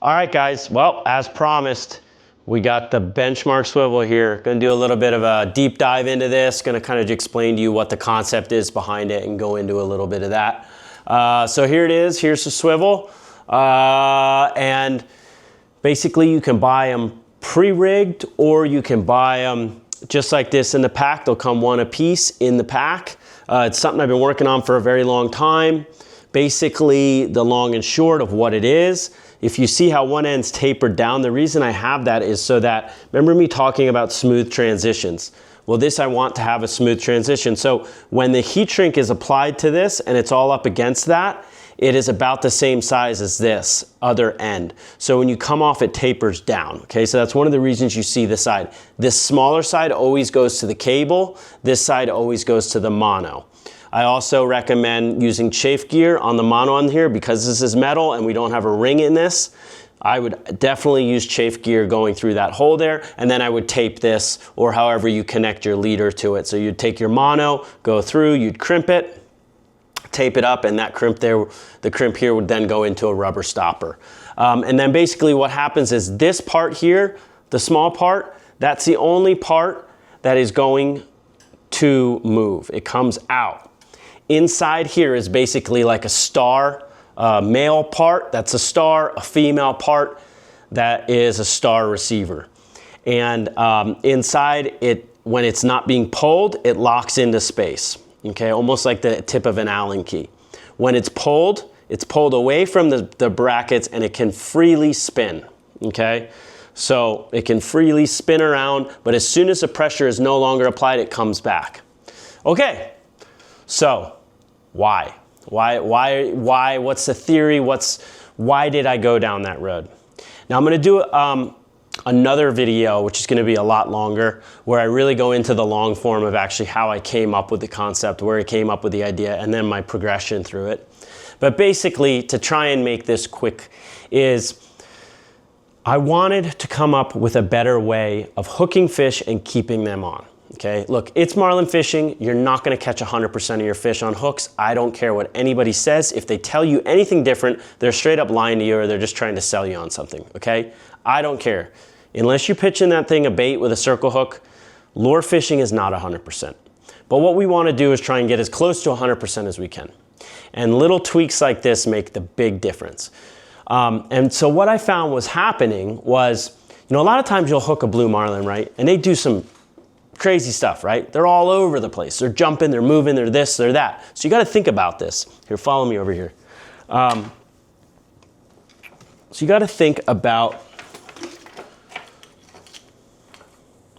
All right, guys. Well, as promised, we got the benchmark swivel here. Going to do a little bit of a deep dive into this. Going to kind of explain to you what the concept is behind it and go into a little bit of that. So here it is. Here's the swivel. And basically you can buy them pre-rigged or you can buy them just like this in the pack. They'll come one a piece in the pack. It's something I've been working on for a very long time. Basically, the long and short of what it is. If you see how one end's tapered down, the reason I have that is so that, remember me talking about smooth transitions? Well, this I want to have a smooth transition. So when the heat shrink is applied to this and it's all up against that, it is about the same size as this other end. So when you come off, it tapers down. Okay, so that's one of the reasons you see this side. This smaller side always goes to the cable. This side always goes to the mono. I also recommend using chafe gear on the mono on here because this is metal and we don't have a ring in this. I would definitely use chafe gear going through that hole there, and then I would tape this or however you connect your leader to it. So you'd take your mono, go through, you'd crimp it, tape it up, and that crimp there, the crimp here would then go into a rubber stopper. And then basically what happens is this part here, the small part, that's the only part that is going to move. It comes out. Inside here is basically like a star, male part, that's a star, a female part, that is a star receiver. And inside it, when it's not being pulled, it locks into space, okay? Almost like the tip of an Allen key. When it's pulled away from the brackets and it can freely spin, okay? So it can freely spin around, but as soon as the pressure is no longer applied, it comes back. Okay, so why? What's the theory? Why did I go down that road? Now I'm going to do another video, which is going to be a lot longer, where I really go into the long form of actually how I came up with the concept, where I came up with the idea, and then my progression through it. But basically, to try and make this quick, is I wanted to come up with a better way of hooking fish and keeping them on. Okay, look, it's marlin fishing. You're not going to catch 100% of your fish on hooks. I don't care what anybody says. If they tell you anything different, they're straight up lying to you or they're just trying to sell you on something, okay? I don't care. Unless you're pitching that thing a bait with a circle hook, lure fishing is not 100%. But what we want to do is try and get as close to 100% as we can. And little tweaks like this make the big difference. And so what I found was happening was, you know, a lot of times you'll hook a blue marlin, right? And they do some crazy stuff, right? They're all over the place. They're jumping, they're moving, they're this, they're that. So you got to think about this. Here, follow me over here. So you got to think about,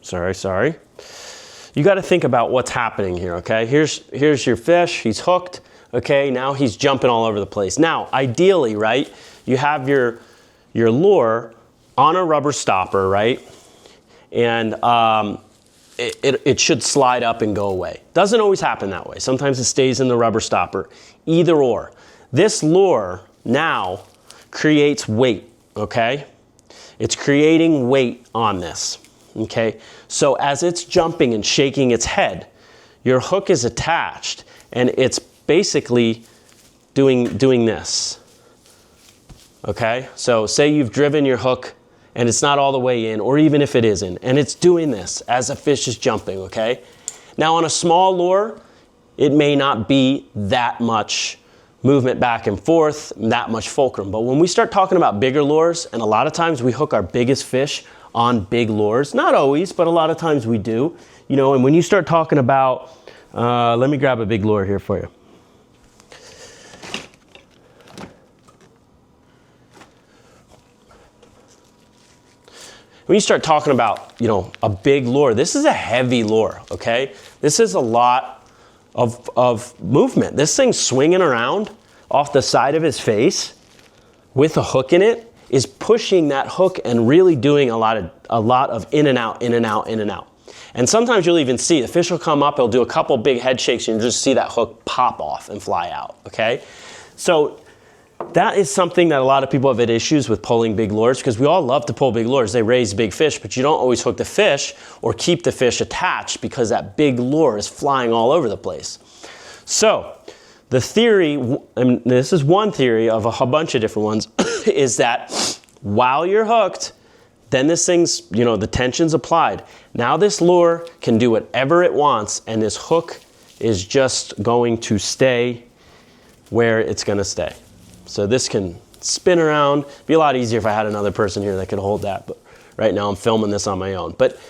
sorry. You got to think about what's happening here, okay? Here's your fish, he's hooked, okay? Now he's jumping all over the place. Now, ideally, right, you have your lure on a rubber stopper, right? And it should slide up and go away. Doesn't always happen that way. Sometimes it stays in the rubber stopper. Either or. This lure now creates weight, okay? It's creating weight on this, okay? So as it's jumping and shaking its head, your hook is attached and it's basically doing this, okay? So say you've driven your hook and it's not all the way in, or even if it is in, and it's doing this as a fish is jumping, okay? Now on a small lure, it may not be that much movement back and forth, that much fulcrum. But when we start talking about bigger lures, and a lot of times we hook our biggest fish on big lures, not always, but a lot of times we do, you know, and when you start talking about, let me grab a big lure here for you. When you start talking about, you know, a big lure, this is a heavy lure, okay? This is a lot of movement. This thing's swinging around off the side of his face with a hook in it, is pushing that hook and really doing a lot of in and out, in and out, in and out. And sometimes you'll even see the fish will come up, he'll do a couple big head shakes, and you'll just see that hook pop off and fly out, okay? So that is something that a lot of people have had issues with pulling big lures, because we all love to pull big lures. They raise big fish, but you don't always hook the fish or keep the fish attached because that big lure is flying all over the place. So the theory, and this is one theory of a bunch of different ones, is that while you're hooked, then this thing's, you know, the tension's applied. Now this lure can do whatever it wants, and this hook is just going to stay where it's gonna stay. So this can spin around. It'd be a lot easier if I had another person here that could hold that, but right now I'm filming this on my own. But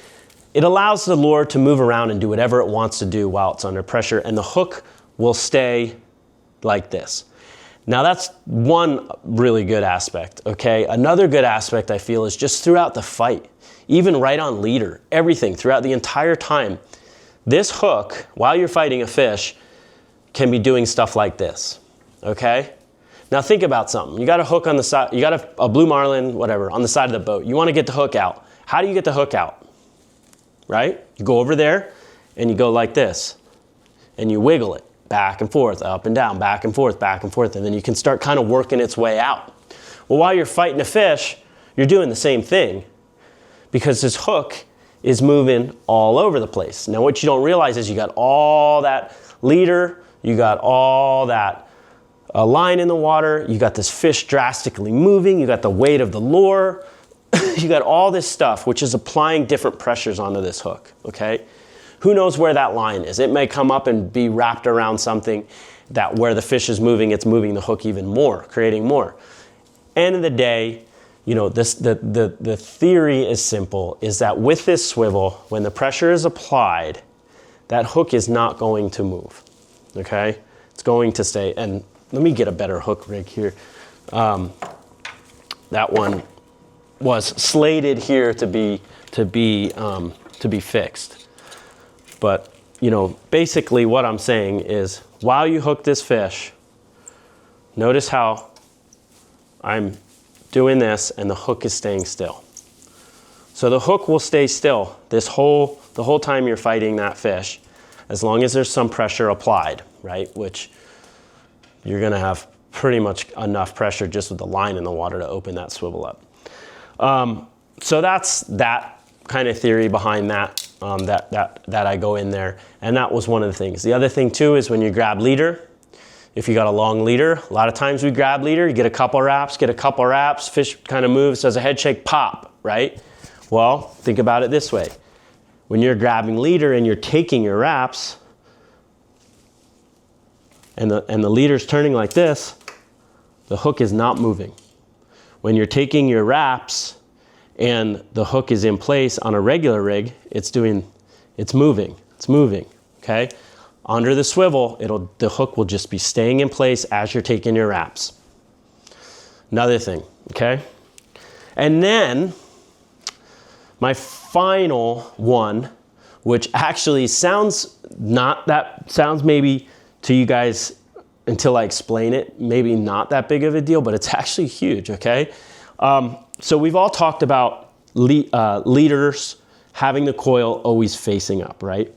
it allows the lure to move around and do whatever it wants to do while it's under pressure, and the hook will stay like this. Now that's one really good aspect, okay? Another good aspect I feel is just throughout the fight, even right on leader, everything throughout the entire time, this hook, while you're fighting a fish, can be doing stuff like this, okay? Now think about something. You got a hook on the side, you got a blue marlin, whatever, on the side of the boat. You wanna get the hook out. How do you get the hook out, right? You go over there and you go like this and you wiggle it. Back and forth, up and down, back and forth, and then you can start kind of working its way out. Well, while you're fighting a fish, you're doing the same thing because this hook is moving all over the place. Now, what you don't realize is you got all that leader, you got all that line in the water, you got this fish drastically moving, you got the weight of the lure, you got all this stuff, which is applying different pressures onto this hook, okay? Who knows where that line is? It may come up and be wrapped around something that where the fish is moving, it's moving the hook even more, creating more. End of the day, you know, the theory is simple, is that with this swivel, when the pressure is applied, that hook is not going to move, okay? It's going to stay, and let me get a better hook rig here. That one was slated here to be fixed. But, you know, basically what I'm saying is while you hook this fish, notice how I'm doing this and the hook is staying still. So the hook will stay still the whole time you're fighting that fish, as long as there's some pressure applied, right? Which you're gonna have pretty much enough pressure just with the line in the water to open that swivel up. So that's that kind of theory behind that. That I go in there, and that was one of the things. The other thing too is when you grab leader, if you got a long leader, a lot of times we grab leader, you get a couple wraps, fish kind of moves, does a head shake, pop, right? Well, think about it this way. When you're grabbing leader and you're taking your wraps, and the leader's turning like this, the hook is not moving. When you're taking your wraps, and the hook is in place on a regular rig, it's moving, okay? Under the swivel, the hook will just be staying in place as you're taking your wraps. Another thing, okay? And then, my final one, which actually sounds maybe to you guys until I explain it, maybe not that big of a deal, but it's actually huge, okay? So we've all talked about leaders having the coil always facing up, right?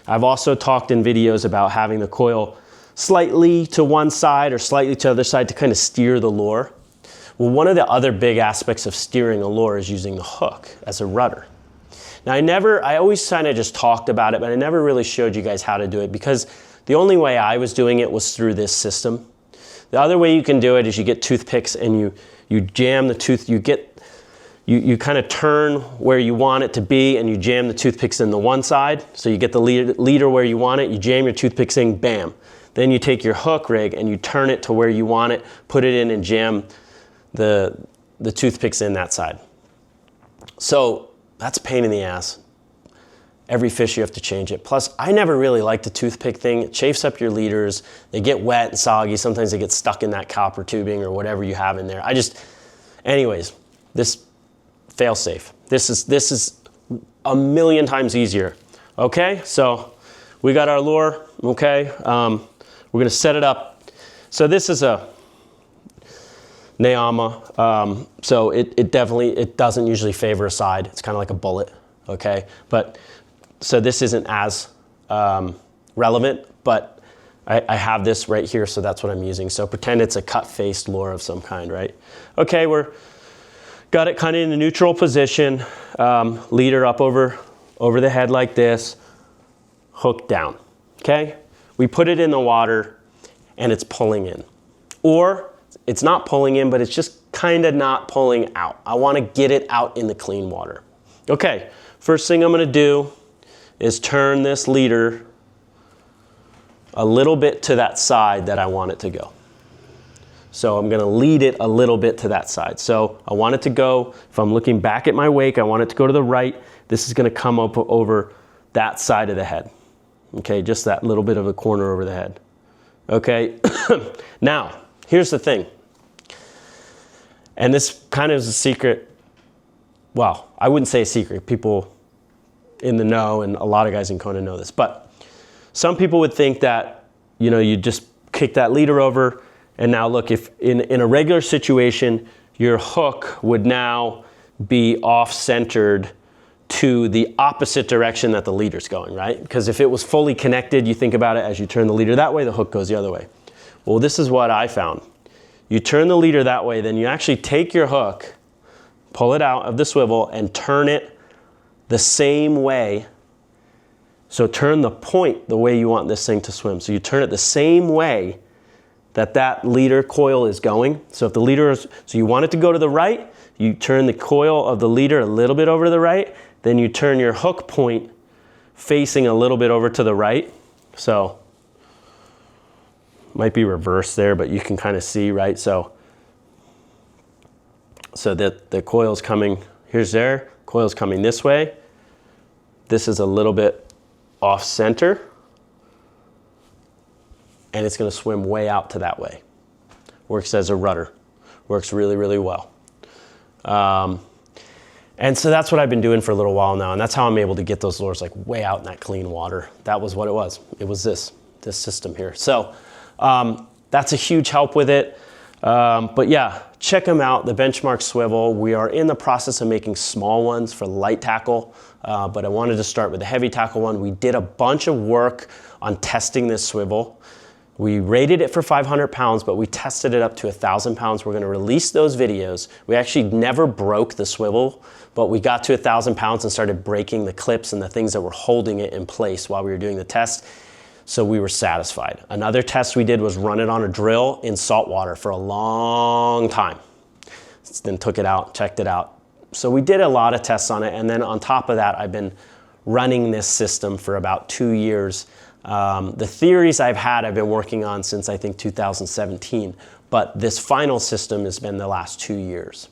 I've also talked in videos about having the coil slightly to one side or slightly to the other side to kind of steer the lure. Well, one of the other big aspects of steering a lure is using the hook as a rudder. Now I always kind of just talked about it, but I never really showed you guys how to do it because the only way I was doing it was through this system. The other way you can do it is you get toothpicks and you jam the tooth, you kind of turn where you want it to be and you jam the toothpicks in the one side. So you get the leader where you want it, you jam your toothpicks in, bam. Then you take your hook rig and you turn it to where you want it, put it in and jam the toothpicks in that side. So that's a pain in the ass. Every fish you have to change it. Plus, I never really liked the toothpick thing. It chafes up your leaders. They get wet and soggy. Sometimes they get stuck in that copper tubing or whatever you have in there. Anyways, this fail safe. This is a million times easier. Okay, so we got our lure, okay? We're gonna set it up. So this is a Neyama. So it doesn't usually favor a side. It's kind of like a bullet, okay? So this isn't as relevant, but I have this right here, so that's what I'm using. So pretend it's a cut-faced lure of some kind, right? Okay, got it kind of in a neutral position, leader up over the head like this, hook down, okay? We put it in the water and it's pulling in. Or it's not pulling in, but it's just kind of not pulling out. I want to get it out in the clean water. Okay, first thing I'm going to do is turn this leader a little bit to that side that I want it to go. So I'm going to lead it a little bit to that side. So I want it to go, if I'm looking back at my wake, I want it to go to the right. This is going to come up over that side of the head. Okay, just that little bit of a corner over the head. Okay, now, here's the thing. And this kind of is a secret. Well, I wouldn't say a secret. People in the know, and a lot of guys in Kona know this. But some people would think that, you know, you just kick that leader over. And now look, if in a regular situation, your hook would now be off-centered to the opposite direction that the leader's going, right? Because if it was fully connected, you think about it, as you turn the leader that way, the hook goes the other way. Well, this is what I found. You turn the leader that way, then you actually take your hook, pull it out of the swivel, and turn it the same way. So turn the point the way you want this thing to swim. So you turn it the same way that that leader coil is going. So if the leader is, so you want it to go to the right, you turn the coil of the leader a little bit over to the right, then you turn your hook point facing a little bit over to the right. So might be reversed there, but you can kind of see, right? So that the coil's coming, here's there, coil's coming this way. This is a little bit off center, and it's going to swim way out to that way. Works as a rudder. Works really, really well. And so that's what I've been doing for a little while now, and that's how I'm able to get those lures like way out in that clean water. That was what it was. It was this system here. So that's a huge help with it. But yeah, check them out, the Benchmark Swivel. We are in the process of making small ones for light tackle, but I wanted to start with the heavy tackle one. We did a bunch of work on testing this swivel. We rated it for 500 pounds, but we tested it up to 1,000 pounds. We're going to release those videos. We actually never broke the swivel, but we got to 1,000 pounds and started breaking the clips and the things that were holding it in place while we were doing the test. So we were satisfied. Another test we did was run it on a drill in salt water for a long time. Then took it out, checked it out. So we did a lot of tests on it. And then on top of that, I've been running this system for about 2 years. The theories I've been working on since I think 2017, but this final system has been the last 2 years.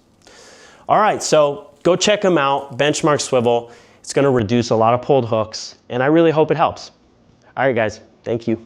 All right, so go check them out, Benchmark Swivel. It's gonna reduce a lot of pulled hooks, and I really hope it helps. All right, guys, thank you.